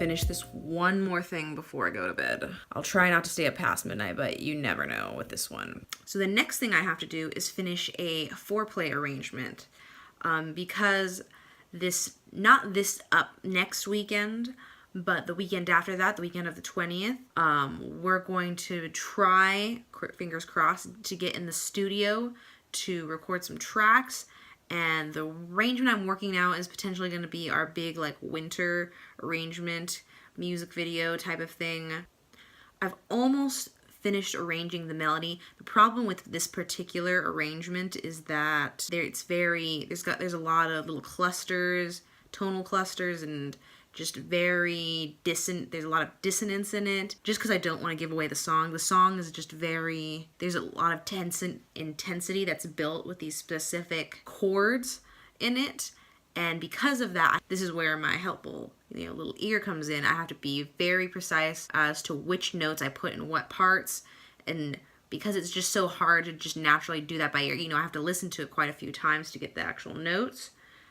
finish this one more thing before I go to bed. I'll try not to stay up past midnight, but you never know with this one. So the next thing I have to do is finish a foreplay arrangement. Because not this up next weekend, but the weekend after that, the weekend of the 20th, we're going to try, fingers crossed, to get in the studio to record some tracks. And the arrangement I'm working now is potentially going to be our big like winter arrangement, music video type of thing. I've almost finished arranging the melody. The problem with this particular arrangement is that there's a lot of little clusters, tonal clusters, and just very there's a lot of dissonance in it, just because I don't want to give away the song. The song is just there's a lot of intensity that's built with these specific chords in it, and because of that, this is where my helpful little ear comes in. I have to be very precise as to which notes I put in what parts, and because it's just so hard to just naturally do that by ear, I have to listen to it quite a few times to get the actual notes.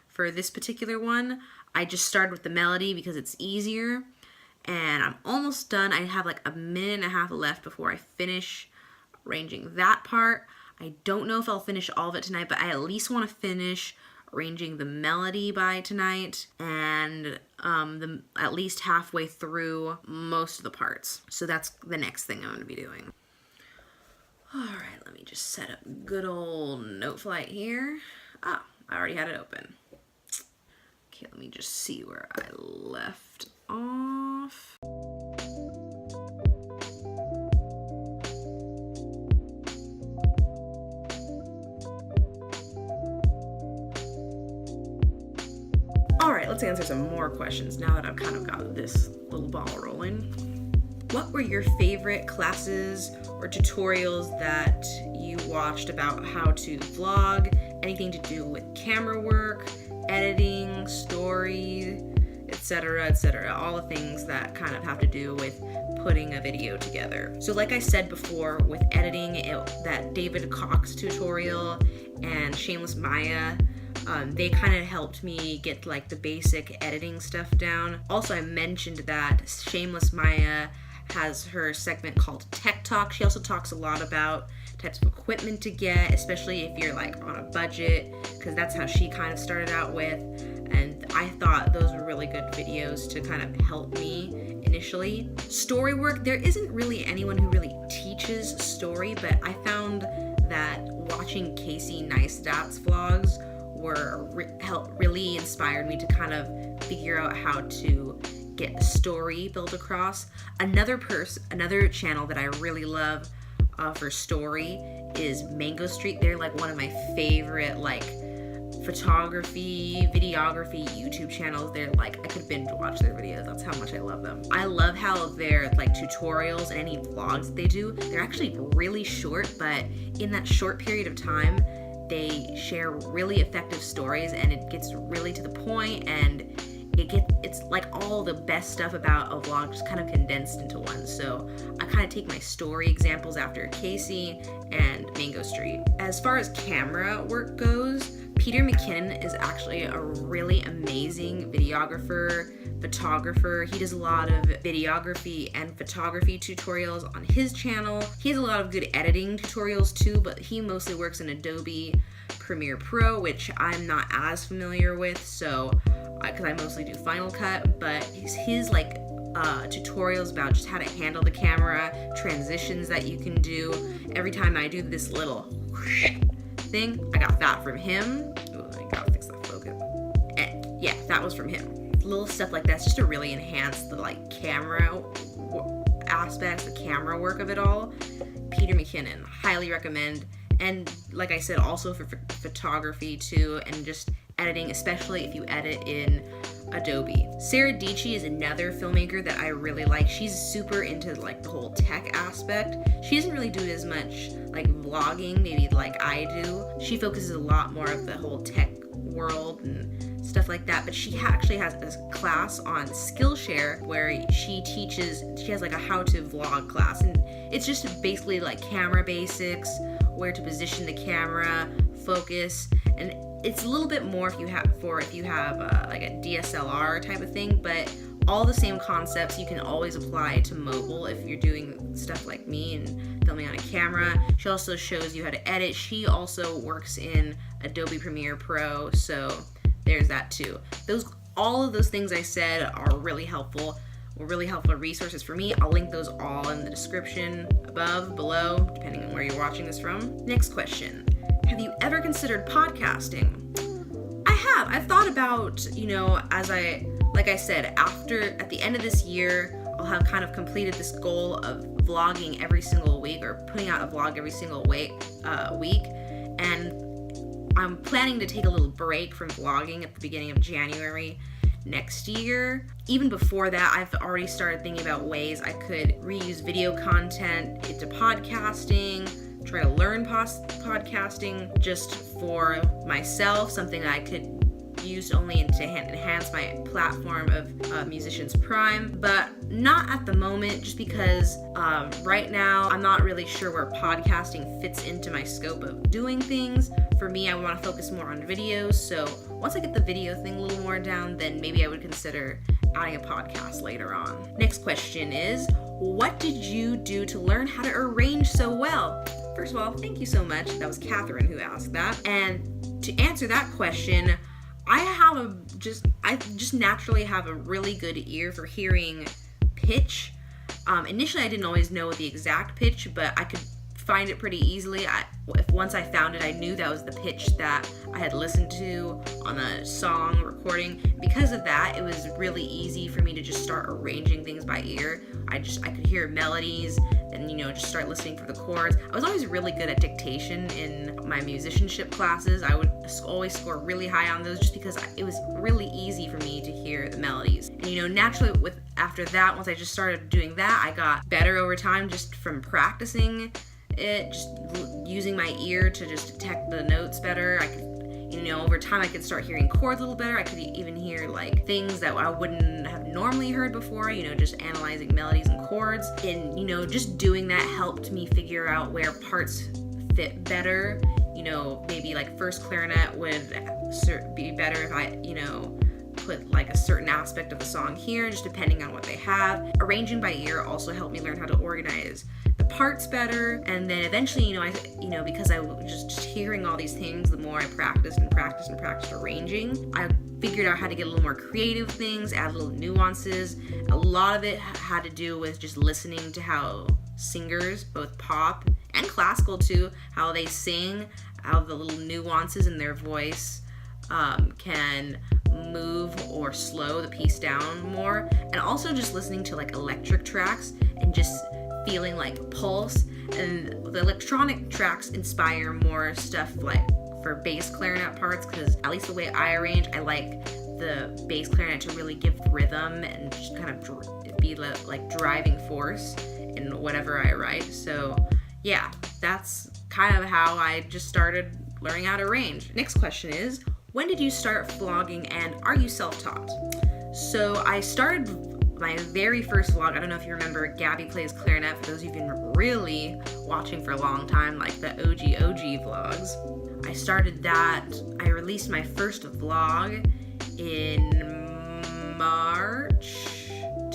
For this particular one, I just started with the melody because it's easier, and I'm almost done. I have like a minute and a half left before I finish arranging that part. I don't know if I'll finish all of it tonight, but I at least want to finish arranging the melody by tonight, and at least halfway through most of the parts. So that's the next thing I'm going to be doing. Alright, let me just set up good old note flight here. I already had it open. Okay, let me just see where I left off. Alright, let's answer some more questions now that I've kind of got this little ball rolling. What were your favorite classes or tutorials that you watched about how to vlog? Anything to do with camera work, editing, story, etc., etc. All the things that kind of have to do with putting a video together. So like I said before, with editing, that David Cox tutorial and Shameless Maya, they kind of helped me get like the basic editing stuff down. Also, I mentioned that Shameless Maya has her segment called Tech Talk. She also talks a lot about types of equipment to get, especially if you're like on a budget, because that's how she kind of started out with, and I thought those were really good videos to kind of help me initially. Story work, there isn't really anyone who really teaches story, but I found that watching Casey Neistat's vlogs really inspired me to kind of figure out how to get a story built across. Another channel that I really love for story is Mango Street. They're like one of my favorite like photography, videography YouTube channels. They're like, I could binge watch their videos. That's how much I love them. I love how their like tutorials and any vlogs that they do, they're actually really short, but in that short period of time, they share really effective stories, and it gets really to the point, and it's like all the best stuff about a vlog just kind of condensed into one. So I kind of take my story examples after Casey and Mango Street. As far as camera work goes, Peter McKinnon is actually a really amazing videographer, photographer. He does a lot of videography and photography tutorials on his channel. He has a lot of good editing tutorials too, but he mostly works in Adobe Premiere Pro, which I'm not as familiar with, so because I mostly do Final Cut, but his like tutorials about just how to handle the camera, transitions that you can do. Every time I do this little thing, I got that from him. Ooh, I gotta fix that focus. And yeah, that was from him. Little stuff like that's just to really enhance the like camera aspects, the camera work of it all. Peter McKinnon, highly recommend. And like I said, also for photography too, and just editing, especially if you edit in Adobe. Sara Diestchy is another filmmaker that I really like. She's super into like the whole tech aspect. She doesn't really do as much like vlogging, maybe like I do. She focuses a lot more of the whole tech world and stuff like that, but she actually has this class on Skillshare where she has like a how to vlog class, and it's just basically like camera basics, where to position the camera, focus, and it's a little bit more if you have like a DSLR type of thing, but all the same concepts you can always apply to mobile if you're doing stuff like me and filming on a camera. She also shows you how to edit. She also works in Adobe Premiere Pro, so there's that too. All of those things I said are really helpful resources for me. I'll link those all in the description above, below, depending on where you're watching this from. Next question. Have you ever considered podcasting? I have. I've thought about, like I said, at the end of this year, I'll have kind of completed this goal of vlogging every single week, or putting out a vlog every single week. And I'm planning to take a little break from vlogging at the beginning of January next year. Even before that, I've already started thinking about ways I could reuse video content into podcasting, try to learn podcasting just for myself, something that I could use only to enhance my platform of Musicians Prime, but not at the moment, just because right now I'm not really sure where podcasting fits into my scope of doing things. For me, I want to focus more on videos, so once I get the video thing a little more down, then maybe I would consider adding a podcast later on. Next question is, what did you do to learn how to arrange so well? First of all, thank you so much. That was Catherine who asked that. And to answer that question, I just naturally have a really good ear for hearing pitch. Initially, I didn't always know the exact pitch, but I could find it pretty easily. Once I found it, I knew that was the pitch that I had listened to on a song recording. Because of that, it was really easy for me to just start arranging things by ear. I could hear melodies and just start listening for the chords. I was always really good at dictation in my musicianship classes. I would always score really high on those just because it was really easy for me to hear the melodies. And naturally after that, once I just started doing that, I got better over time just from practicing it, just using my ear to just detect the notes better. I could, over time I could start hearing chords a little better. I could even hear like things that I wouldn't have normally heard before, just analyzing melodies and chords. And, just doing that helped me figure out where parts fit better. Maybe like first clarinet would be better if I, put like a certain aspect of the song here, just depending on what they have. Arranging by ear also helped me learn how to organize the parts better. And then eventually, because I was just hearing all these things, the more I practiced arranging, I figured out how to get a little more creative things, add little nuances. A lot of it had to do with just listening to how singers, both pop and classical too, how they sing, how the little nuances in their voice can move or slow the piece down more. And also just listening to like electric tracks and just feeling like pulse. And the electronic tracks inspire more stuff like for bass clarinet parts, because at least the way I arrange, I like the bass clarinet to really give rhythm and just kind of be like driving force in whatever I write. So yeah, that's kind of how I just started learning how to arrange. Next question is, when did you start vlogging and are you self-taught? So I started my very first vlog. I don't know if you remember Gaby Plays Clarinet, for those of you who've been really watching for a long time, like the OG vlogs. I started that. I released my first vlog in March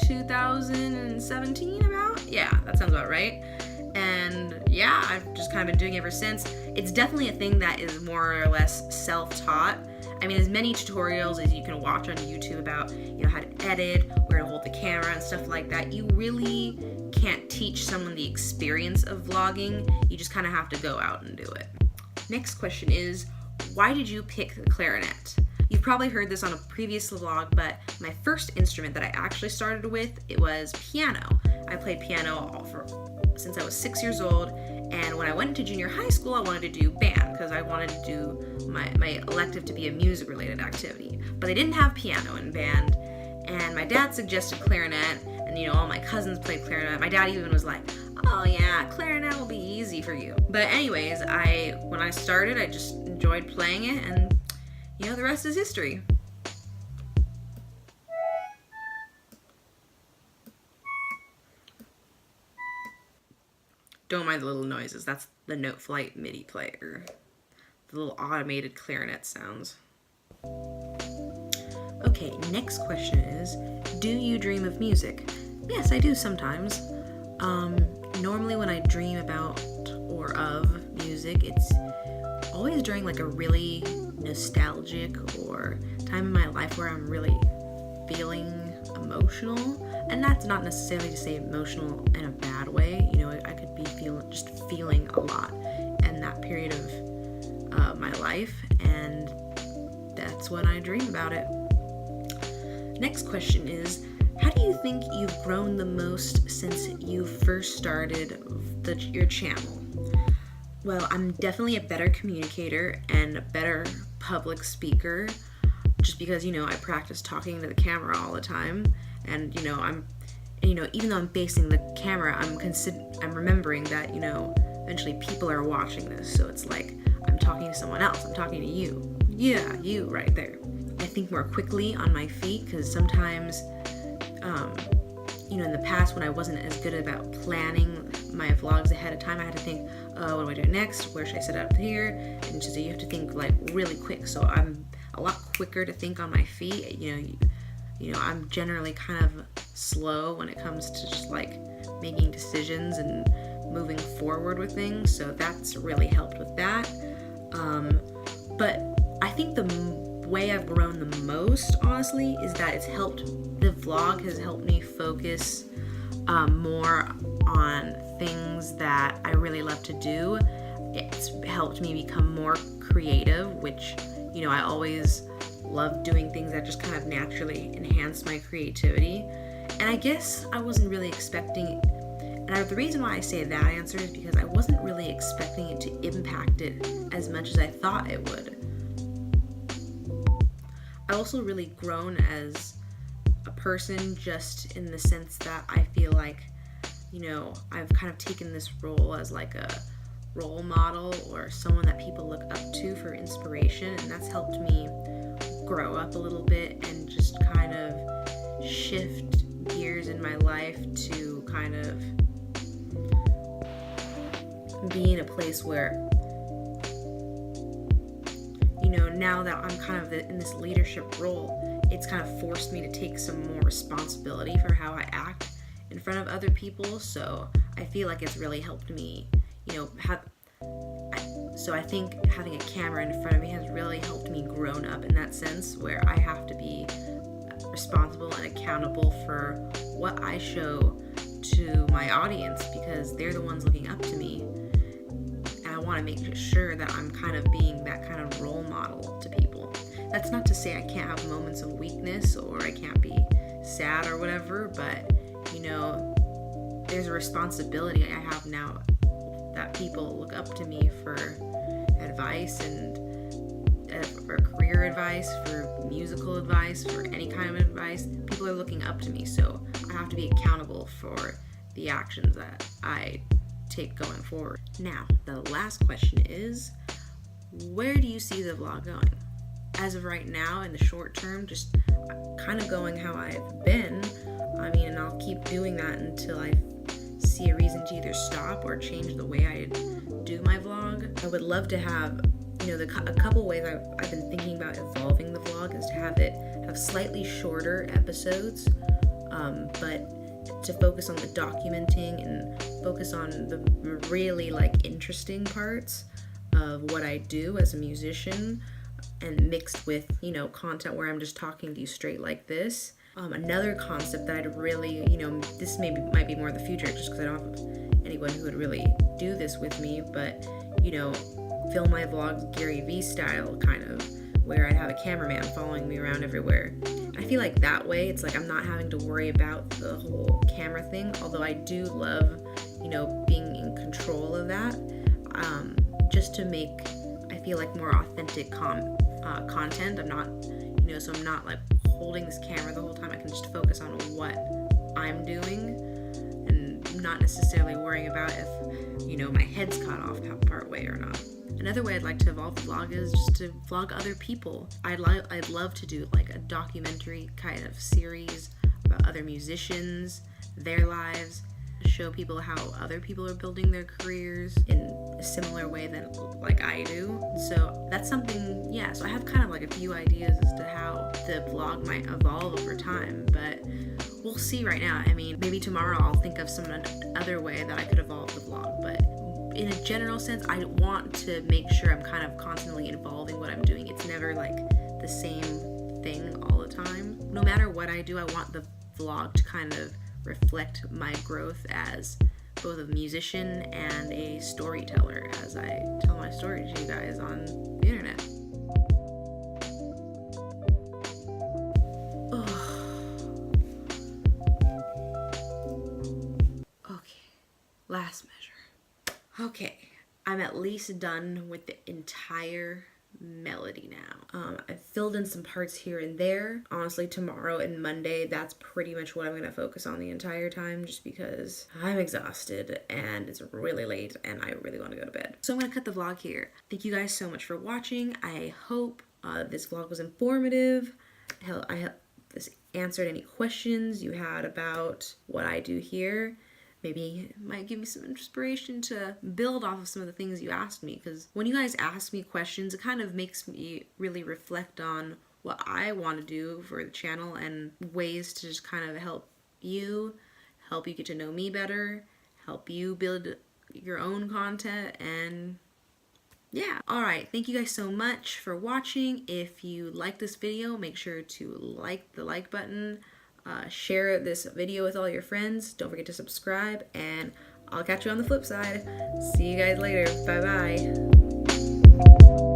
2017 about? Yeah, that sounds about right. And yeah, I've just kind of been doing it ever since. It's definitely a thing that is more or less self-taught. I mean, there's many tutorials as you can watch on YouTube about, how to edit, where to hold the camera and stuff like that. You really can't teach someone the experience of vlogging. You just kind of have to go out and do it. Next question is, why did you pick the clarinet? You've probably heard this on a previous vlog, but my first instrument that I actually started with, it was piano. I played piano since I was 6 years old, and when I went into junior high school, I wanted to do band because I wanted to do my elective to be a music-related activity. But they didn't have piano in band, and my dad suggested clarinet, and all my cousins played clarinet. My dad even was like, oh yeah, clarinet will be easy for you. But anyways, when I started, I just enjoyed playing it, and the rest is history. Don't mind the little noises. That's the Note Flight MIDI player. The little automated clarinet sounds. Okay, next question is, do you dream of music? Yes, I do sometimes. Normally when I dream about or of music, it's always during like a really nostalgic or time in my life where I'm really feeling emotional. And that's not necessarily to say emotional in a bad way. You know, I could be feeling a lot in that period of my life, and that's when I dream about it. Next question is, how do you think you've grown the most since you first started your channel? Well, I'm definitely a better communicator and a better public speaker, just because, you know, I practice talking to the camera all the time, and even though I'm facing the camera, I'm remembering that, you know, eventually people are watching this, so it's like I'm talking to someone else. I'm talking to you. Yeah, you right there. I think more quickly on my feet, because sometimes, in the past when I wasn't as good about planning my vlogs ahead of time, I had to think, what do I do next? Where should I set up here? And so you have to think like really quick. So I'm a lot quicker to think on my feet. I'm generally kind of slow when it comes to just like making decisions and moving forward with things. So that's really helped with that. But I think the way I've grown the most, honestly, is that the vlog has helped me focus more on things that I really love to do. It's helped me become more creative, which, I always love doing things that just kind of naturally enhance my creativity. And I guess I wasn't really expecting, and the reason why I say that answer is because I wasn't really expecting it to impact it as much as I thought it would. I've also really grown as a person, just in the sense that I feel like, I've kind of taken this role as like a role model or someone that people look up to for inspiration, and that's helped me grow up a little bit and just kind of shift gears in my life to kind of be in a place where, now that I'm kind of in this leadership role, it's kind of forced me to take some more responsibility for how I act in front of other people. So I feel like it's really helped me, so I think having a camera in front of me has really helped me grown up in that sense, where I have to be responsible and accountable for what I show to my audience, because they're the ones looking up to me. I want to make sure that I'm kind of being that kind of role model to people. That's not to say I can't have moments of weakness or I can't be sad or whatever, but, there's a responsibility I have now that people look up to me for advice and for career advice, for musical advice, for any kind of advice. People are looking up to me, so I have to be accountable for the actions that I take going forward. Now, the last question is, where do you see the vlog going? As of right now, in the short term, just kind of going how I've been. And I'll keep doing that until I see a reason to either stop or change the way I do my vlog. I would love to have, a couple ways I've been thinking about evolving the vlog is to have slightly shorter episodes, but to focus on the documenting and focus on the really interesting parts of what I do as a musician, and mixed with, content where I'm just talking to you straight like this. Another concept that I'd really, this might be more in the future, just because I don't have anyone who would really do this with me, but, film my vlogs Gary V style, kind of, where I'd have a cameraman following me around everywhere. I feel like that way, it's like I'm not having to worry about the whole camera thing, although I do love, being in control of that, just to make, I feel like, more authentic content. I'm not, so I'm not like holding this camera the whole time. I can just focus on what I'm doing and not necessarily worrying about if, my head's cut off part way or not. Another way I'd like to evolve the vlog is just to vlog other people. I'd love to do like a documentary kind of series about other musicians, their lives, show people how other people are building their careers in a similar way than like I do. So that's something, yeah, so I have kind of like a few ideas as to how the vlog might evolve over time, but we'll see right now. I mean, maybe tomorrow I'll think of some other way that I could evolve the vlog, but in a general sense, I want to make sure I'm kind of constantly evolving what I'm doing. It's never like the same thing all the time. No matter what I do, I want the vlog to kind of reflect my growth as both a musician and a storyteller as I tell my story to you guys on the internet. Okay, last measure. Okay, I'm at least done with the entire melody now. I've filled in some parts here and there. Honestly, tomorrow and Monday, that's pretty much what I'm going to focus on the entire time, just because I'm exhausted and it's really late and I really want to go to bed. So I'm going to cut the vlog here. Thank you guys so much for watching. I hope this vlog was informative. I hope this answered any questions you had about what I do here. Maybe it might give me some inspiration to build off of some of the things you asked me, because when you guys ask me questions, it kind of makes me really reflect on what I want to do for the channel and ways to just kind of help you get to know me better, help you build your own content, and yeah. Alright, thank you guys so much for watching. If you like this video, make sure to like the like button. Share this video with all your friends. Don't forget to subscribe, and I'll catch you on the flip side. See you guys later. Bye bye.